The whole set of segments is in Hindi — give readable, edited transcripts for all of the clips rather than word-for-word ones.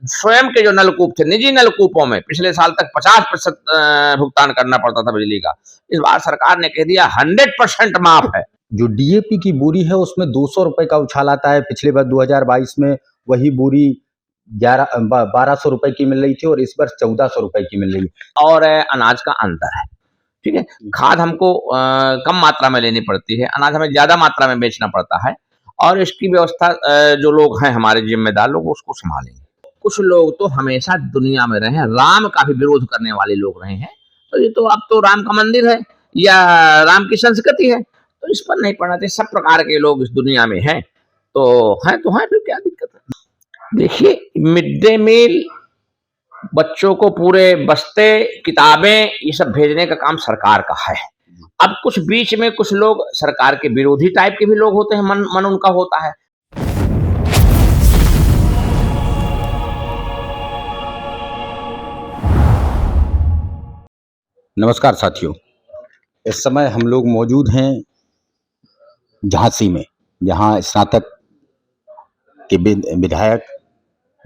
स्वयं के जो नलकूप थे, निजी नलकूपों में पिछले साल तक 50% भुगतान करना पड़ता था बिजली का। इस बार सरकार ने कह दिया 100% माफ है। जो डीएपी की बोरी है उसमें 200 रुपए का उछाल आता है। पिछले बार 2022 में वही बोरी 1200 रुपए की मिल रही थी और इस बार 1400 रुपए की मिल रही है। और अनाज का अंतर है, ठीक है। खाद हमको कम मात्रा में लेनी पड़ती है, अनाज हमें ज्यादा मात्रा में बेचना पड़ता है, और इसकी व्यवस्था जो लोग हैं हमारे जिम्मेदार लोग उसको संभालेंगे। कुछ लोग तो हमेशा दुनिया में रहे हैं, राम का भी विरोध करने वाले लोग रहे हैं, तो ये तो अब तो राम का मंदिर है या राम की संस्कृति है, तो इस पर नहीं पड़ना चाहिए। सब प्रकार के लोग इस दुनिया में हैं, तो हैं फिर क्या दिक्कत है। देखिए, मिड डे मील, बच्चों को पूरे बस्ते, किताबें, ये सब भेजने का काम सरकार का है। अब कुछ बीच में कुछ लोग सरकार के विरोधी टाइप के भी लोग होते हैं, मन उनका होता है। नमस्कार साथियों, इस समय हम लोग मौजूद हैं झांसी में, जहां स्नातक के विधायक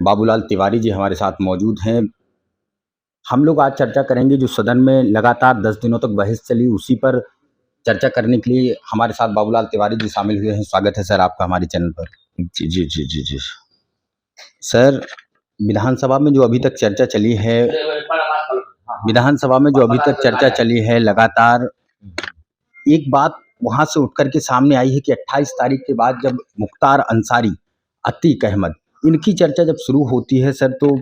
बाबूलाल तिवारी जी हमारे साथ मौजूद हैं। हम लोग आज चर्चा करेंगे जो सदन में लगातार 10 दिनों तक बहस चली, उसी पर चर्चा करने के लिए हमारे साथ बाबूलाल तिवारी जी शामिल हुए हैं। स्वागत है सर आपका हमारे चैनल पर। जी जी जी जी जी सर, विधानसभा में जो अभी तक चर्चा चली है, लगातार एक बात वहां से उठ करके सामने आई है कि 28 तारीख के बाद जब मुख्तार अंसारी, अतीक अहमद, इनकी चर्चा जब शुरू होती है सर, तो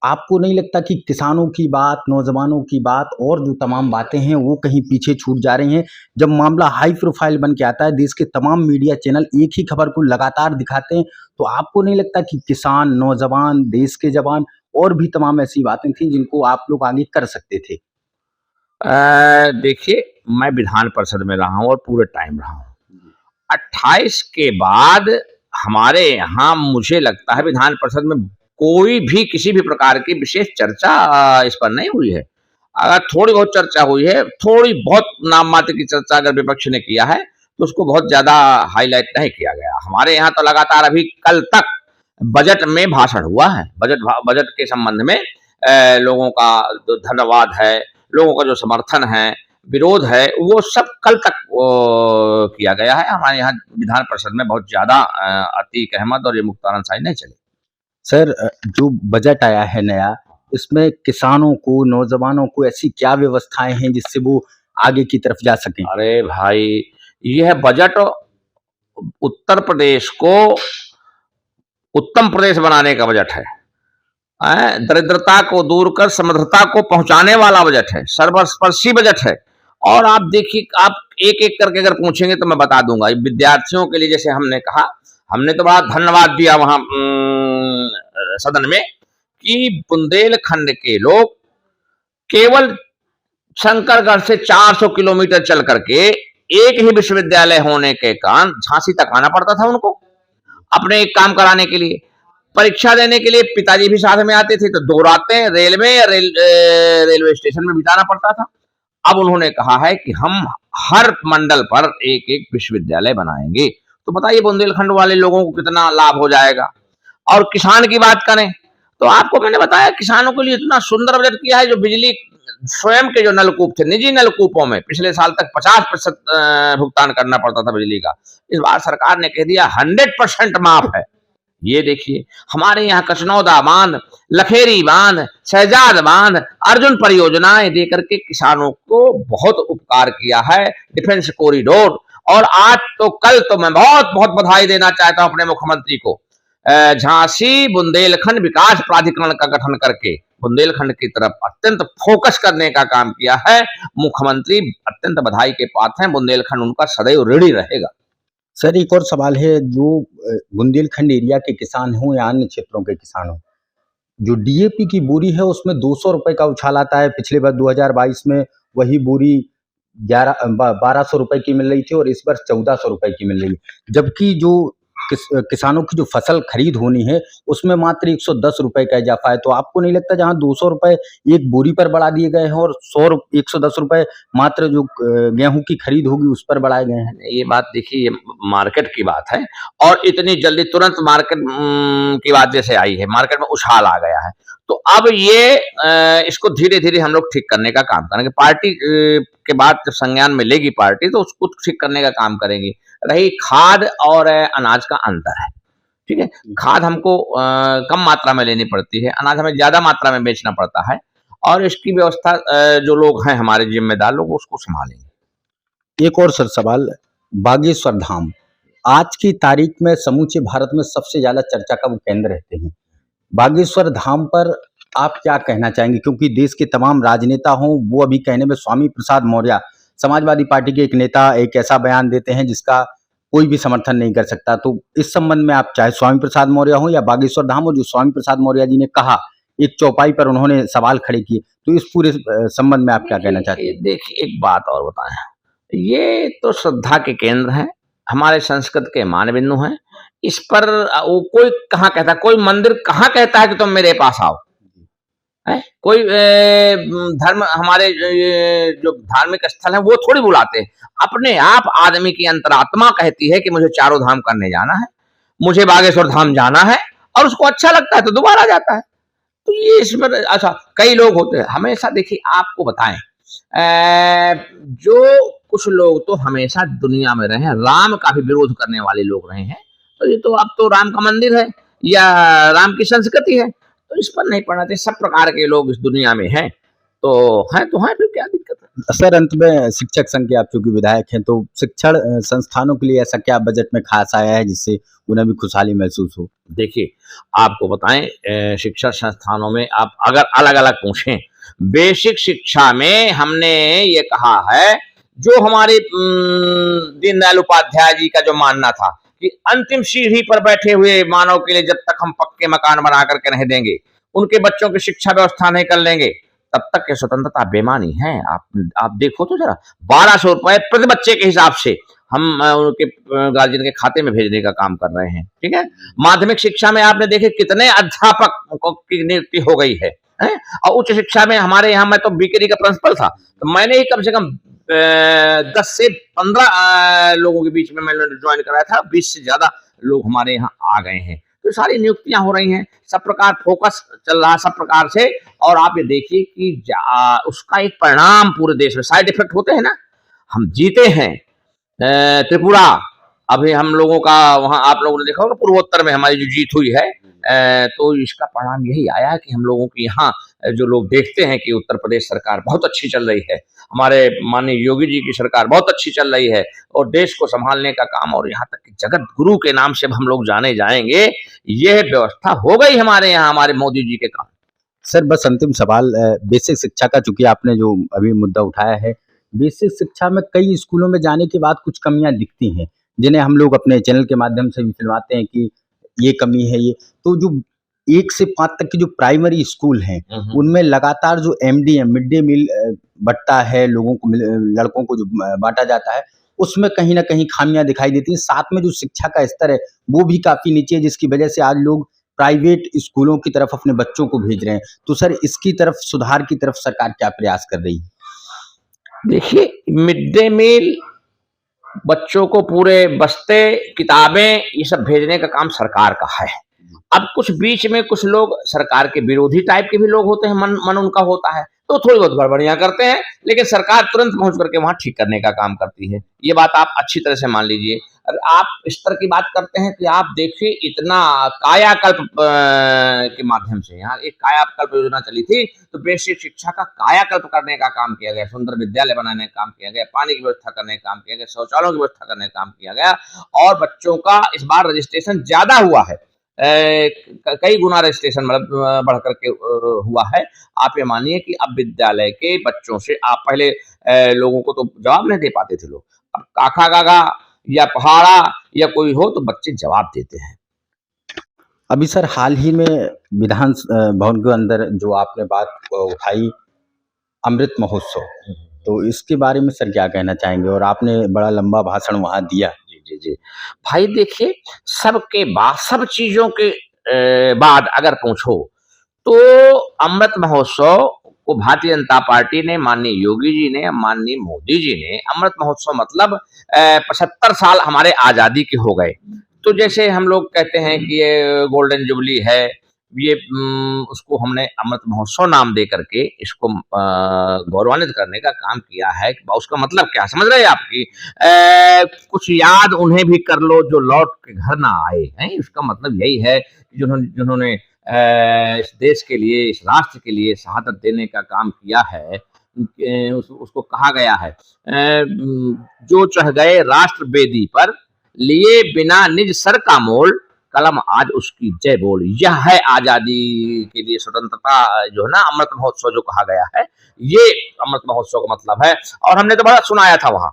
आपको नहीं लगता कि किसानों की बात, नौजवानों की बात और जो तमाम बातें हैं वो कहीं पीछे छूट जा रही हैं? जब मामला हाई प्रोफाइल बन के आता है, देश के तमाम मीडिया चैनल एक ही खबर को लगातार दिखाते हैं, तो आपको नहीं लगता कि किसान, नौजवान, देश के जवान और भी तमाम ऐसी बातें थी जिनको आप लोग आगे कर सकते थे? देखिए, मैं विधान परिषद में रहा हूं और पूरे टाइम रहा हूं। 28 के बाद हमारे यहाँ मुझे लगता है विधान परिषद में कोई भी किसी भी प्रकार की विशेष चर्चा इस पर नहीं हुई है। अगर थोड़ी बहुत चर्चा हुई है, थोड़ी बहुत नाम मात्र की चर्चा अगर विपक्ष ने किया है, तो उसको बहुत ज्यादा हाईलाइट नहीं किया गया। हमारे यहाँ तो लगातार अभी कल तक बजट में भाषण हुआ है, बजट के संबंध में लोगों का जो धन्यवाद है, लोगों का जो समर्थन है, विरोध है, वो सब कल तक किया गया है। हमारे यहाँ विधान परिषद में बहुत ज्यादा अतीक अहमद और ये मुख्तार अंसारी नहीं चले। सर, जो बजट आया है नया, इसमें किसानों को, नौजवानों को ऐसी क्या व्यवस्थाएं हैं जिससे वो आगे की तरफ जा सकें? अरे भाई, यह बजट उत्तर प्रदेश को उत्तम प्रदेश बनाने का बजट है। दरिद्रता को दूर कर समृद्धता को पहुंचाने वाला बजट है, सर्वस्पर्शी बजट है। और आप देखिए, आप एक एक करके अगर पूछेंगे तो मैं बता दूंगा। विद्यार्थियों के लिए जैसे हमने कहा, हमने तो बड़ा धन्यवाद दिया वहां सदन में कि बुंदेलखंड के लोग केवल शंकरगढ़ से 400 किलोमीटर चल करके एक ही विश्वविद्यालय होने के कारण झांसी तक आना पड़ता था उनको अपने एक काम कराने के लिए। परीक्षा देने के लिए पिताजी भी साथ में आते थे, तो 2 रातें रेलवे स्टेशन में बिताना पड़ता था। अब उन्होंने कहा है कि हम हर मंडल पर एक एक विश्वविद्यालय बनाएंगे। तो बताइए बुंदेलखंड वाले लोगों को कितना लाभ हो जाएगा। और किसान की बात करें तो आपको मैंने बताया, किसानों के लिए इतना सुंदर बजट किया है। जो बिजली स्वयं के जो नलकूप थे, निजी नलकूपों में पिछले साल तक 50% भुगतान करना पड़ता था बिजली का, इस बार सरकार ने कह दिया 100% माफ है। ये देखिए, हमारे यहाँ कचनौदा बांध, लखेरी बांध, शहजाद बांध, अर्जुन परियोजनाएं देकर के किसानों को बहुत उपकार किया है। डिफेंस कॉरिडोर, और आज तो कल तो मैं बहुत बहुत बधाई देना चाहता हूं अपने मुख्यमंत्री को। झांसी बुंदेलखंड विकास प्राधिकरण का गठन करके बुंदेलखंड की तरफ अत्यंत फोकस करने का काम किया है। मुख्यमंत्री अत्यंत बधाई के पात्र हैं, बुंदेलखंड उनका सदैव ऋणी रहेगा। सर, एक और सवाल है, जो बुंदेलखंड एरिया के किसान हों या अन्य क्षेत्रों के किसान हों, जो डीएपी की बोरी है उसमें 200 रुपए का उछाल आता है। पिछले बार 2022 में वही बोरी 1200 रुपए की मिल रही थी और इस बार 1400 रुपए की मिल रही है। जबकि जो किसानों की जो फसल खरीद होनी है उसमें मात्र 110 रुपए का इजाफा है। तो आपको नहीं लगता जहाँ 200 रुपए एक बोरी पर बढ़ा दिए गए हैं और 110 रुपए मात्र जो गेहूं की खरीद होगी उस पर बढ़ाए गए हैं? ये बात देखिए, ये मार्केट की बात है और इतनी जल्दी तुरंत मार्केट की बात जैसे आई है, मार्केट में उछाल आ गया है। तो अब ये इसको धीरे-धीरे हम लोग ठीक करने का काम करेंगे। पार्टी के बाद जब संज्ञान में लेगी पार्टी तो उसको ठीक करने का काम करेंगी। रही खाद और अनाज का अंतर है, ठीक है? खाद हमको कम मात्रा में लेनी पड़ती है, अनाज हमें ज़्यादा मात्रा में बेचना पड़ता है और इसकी व्यवस्था जो लोग हैं हमारे ज़िम्मेदार लोग उसको सँभालेंगे। एक और सर सवाल, बागेश्वर धाम आज की तारीख में समूचे भारत में सबसे ज्यादा चर्चा का वो केंद्र रहते हैं। बागेश्वर धाम पर आप क्या कहना चाहेंगे, क्योंकि देश के तमाम राजनेता हों वो अभी कहने में स्वामी प्रसाद मौर्य समाजवादी पार्टी के एक नेता एक ऐसा बयान देते हैं जिसका कोई भी समर्थन नहीं कर सकता। तो इस संबंध में आप चाहे स्वामी प्रसाद मौर्य हो या बागेश्वर धाम हो, जो स्वामी प्रसाद मौर्य जी ने कहा एक चौपाई पर उन्होंने सवाल खड़े किए, तो इस पूरे संबंध में आप क्या कहना चाहते हैं? देखिए, एक बात और बताएं, ये तो श्रद्धा के केंद्र हैं, हमारे संस्कृत के मानबिंदु हैं। इस पर वो कोई कहाँ कहता है, कोई मंदिर कहाँ कहता है कि तुम मेरे पास आओ, है? कोई धर्म हमारे जो धार्मिक स्थल है वो थोड़ी बुलाते हैं। अपने आप आदमी की अंतरात्मा कहती है कि मुझे चारों धाम करने जाना है, मुझे बागेश्वर धाम जाना है और उसको अच्छा लगता है तो दोबारा जाता है। तो ये इस पर अच्छा कई लोग होते हैं हमेशा। देखिए आपको बताएं, जो कुछ लोग तो हमेशा दुनिया में रहे हैं, राम का भी विरोध करने वाले लोग रहे हैं, तो ये तो अब तो राम का मंदिर है या राम की संस्कृति है, तो इस पर नहीं पड़ना चाहिए। सब प्रकार के लोग इस दुनिया में हैं, तो हैं, फिर क्या दिक्कत है? सर अंत में शिक्षक संघ के आप चूंकि विधायक हैं, तो शिक्षण संस्थानों के लिए ऐसा क्या बजट में खास आया है जिससे उन्हें भी खुशहाली महसूस हो? देखिए आपको बताएं, शिक्षा संस्थानों में आप अगर अलग अलग पूछें, बेसिक शिक्षा में हमने ये कहा है, जो हमारे दीनदयाल उपाध्याय जी का जो मानना था कि अंतिम सीढ़ी पर बैठे हुए मानव के लिए जब तक हम पक्के मकान बना करके नहीं देंगे, उनके बच्चों की शिक्षा व्यवस्था नहीं कर लेंगे, तब तक ये स्वतंत्रता बेमानी है। आप देखो तो जरा, 1200 रुपए प्रति बच्चे के हिसाब से हम उनके गार्जियन के खाते में भेजने का काम कर रहे हैं, ठीक है? माध्यमिक शिक्षा में आपने देखे कितने अध्यापक की नियुक्ति हो गई है, हैं? और उच्च शिक्षा में हमारे यहाँ, मैं तो बीकेडी का प्रिंसिपल था, तो मैंने ही कम से कम 10 से 15 लोगों के बीच में मैंने ज्वाइन कराया था। 20 से ज्यादा लोग हमारे यहाँ आ गए हैं, तो सारी नियुक्तियां हो रही हैं, सब प्रकार फोकस चल रहा है सब प्रकार से। और आप ये देखिए कि उसका एक परिणाम पूरे देश में, साइड इफेक्ट होते हैं ना। हम जीते हैं त्रिपुरा, अभी हम लोगों का वहां आप लोगों ने देखा होगा पूर्वोत्तर में हमारी जो जीत हुई है, तो इसका परिणाम यही आया कि हम लोगों की यहाँ जो लोग देखते हैं कि उत्तर प्रदेश सरकार बहुत अच्छी चल रही है, हमारे माननीय योगी जी की सरकार बहुत अच्छी चल रही है और देश को संभालने का काम, और यहाँ तक कि जगत गुरु के नाम से हम लोग जाने जाएंगे, यह व्यवस्था हो गई हमारे यहाँ हमारे मोदी जी के काम। सर बस अंतिम सवाल, बेसिक शिक्षा का चूंकि आपने जो अभी मुद्दा उठाया है, बेसिक शिक्षा में कई स्कूलों में जाने के बाद कुछ कमियां दिखती हैं जिन्हें हम लोग अपने चैनल के माध्यम से भी फिल्माते हैं कि ये कमी है ये। तो जो 1 से 5 तक की जो प्राइमरी स्कूल हैं उनमें लगातार जो MDM मिड डे मील बंटता है, लोगों को लड़कों को जो बांटा जाता है, उसमें कहीं ना कहीं खामियां दिखाई देती हैं। साथ में जो शिक्षा का स्तर है वो भी काफी नीचे है, जिसकी वजह से आज लोग प्राइवेट स्कूलों की तरफ अपने बच्चों को भेज रहे हैं। तो सर इसकी तरफ सुधार की तरफ सरकार क्या प्रयास कर रही है? देखिए, मिड डे मील, बच्चों को पूरे बस्ते, किताबें, ये सब भेजने का काम सरकार का है। अब कुछ बीच में कुछ लोग सरकार के विरोधी टाइप के भी लोग होते हैं, मन उनका होता है, तो थोड़ी बहुत गड़बड़ियां करते हैं, लेकिन सरकार तुरंत पहुंच करके वहां ठीक करने का काम करती है। ये बात आप अच्छी तरह से मान लीजिए। अगर आप स्तर की बात करते हैं कि आप देखिए इतना कायाकल्प के माध्यम से यहाँ एक कायाकल्प योजना चली थी, तो बेसिक शिक्षा का कायाकल्प करने का काम किया गया, सुंदर विद्यालय बनाने का काम किया गया, पानी की व्यवस्था करने का काम किया गया, शौचालयों की व्यवस्था करने का काम किया गया, और बच्चों का इस बार रजिस्ट्रेशन ज्यादा हुआ है, कई गुना रजिस्ट्रेशन मतलब बढ़ करके हुआ है। आप ये मानिए कि अब विद्यालय के बच्चों से आप पहले लोगों को तो जवाब नहीं दे पाते थे लोग, अब काका काका या पहाड़ा या कोई हो तो बच्चे जवाब देते हैं। अभी सर हाल ही में विधान भवन के अंदर जो आपने बात उठाई अमृत महोत्सव, तो इसके बारे में सर क्या कहना चाहेंगे? और आपने बड़ा लंबा भाषण वहाँ दिया, जी, जी। भाई देखिए, सबके बाद सब चीज़ों के बाद अगर पूछो, तो अमृत महोत्सव को भारतीय जनता पार्टी ने, माननीय योगी जी ने, माननीय मोदी जी ने, अमृत महोत्सव मतलब 75 साल हमारे आज़ादी के हो गए। तो जैसे हम लोग कहते हैं कि ये गोल्डन जुबली है, ये उसको हमने अमृत महोत्सव नाम दे करके इसको गौरवान्वित करने का काम किया है। उसका मतलब क्या समझ रहे हैं आप कि कुछ याद उन्हें भी कर लो जो लौट के घर ना आए हैं। इसका मतलब यही है कि जिन्होंने जिन्होंने इस देश के लिए, इस राष्ट्र के लिए शहादत देने का काम किया है, उसको कहा गया है जो चढ़ गए राष्ट्र बेदी पर, लिए बिना निज सर का मोल, कलम आज उसकी जय बोल। यह है आजादी के लिए, स्वतंत्रता जो है ना, अमृत महोत्सव जो कहा गया है, ये अमृत महोत्सव का मतलब है। और हमने तो बड़ा सुनाया था वहां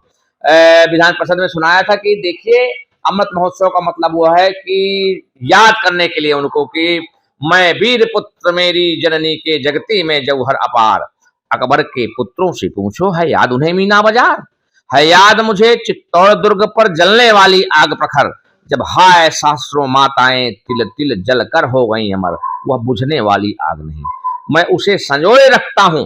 विधान परिषद में, सुनाया था कि देखिए अमृत महोत्सव का मतलब हुआ है कि याद करने के लिए उनको कि मैं वीर पुत्र मेरी जननी के जगती में जौहर अपार, अकबर के पुत्रों से पूछो है याद उन्हें मीना बाजार, है याद मुझे चित्तौड़ दुर्ग पर जलने वाली आग प्रखर, जब हाय सहस्रों माताएं तिल तिल जल कर हो गई अमर, वह बुझने वाली आग नहीं, मैं उसे संजोए रखता हूं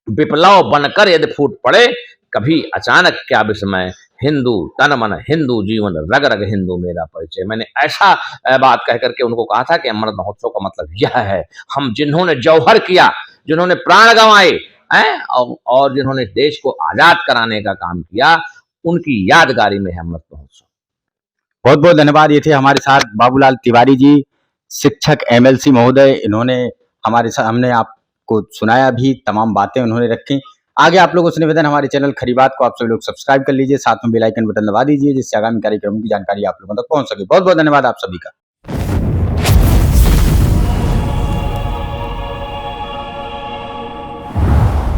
विप्लव बनकर यदि फूट पड़े, कभी अचानक क्या विस्मय, हिंदू तन मन हिंदू जीवन, रग रग हिंदू मेरा परिचय। मैंने ऐसा बात कह करके उनको कहा था कि अमृत महोत्सव का मतलब यह है, हम जिन्होंने जौहर किया, जिन्होंने प्राण गंवाए हैं, और जिन्होंने देश को आजाद कराने का काम किया, उनकी यादगारी में है अमृत महोत्सव। बहुत बहुत धन्यवाद। ये थे हमारे साथ बाबूलाल तिवारी जी, शिक्षक एमएलसी महोदय। इन्होंने हमारे साथ, हमने आपको सुनाया भी, तमाम बातें उन्होंने रखी। आगे आप लोगों से निवेदन, हमारे चैनल खरी बात को आप सभी लोग सब्सक्राइब कर लीजिए, साथ में बेल आइकन बटन दबा दीजिए, जिससे आगामी कार्यक्रम की जानकारी आप लोगों तक पहुंच सके। बहुत बहुत धन्यवाद आप सभी का।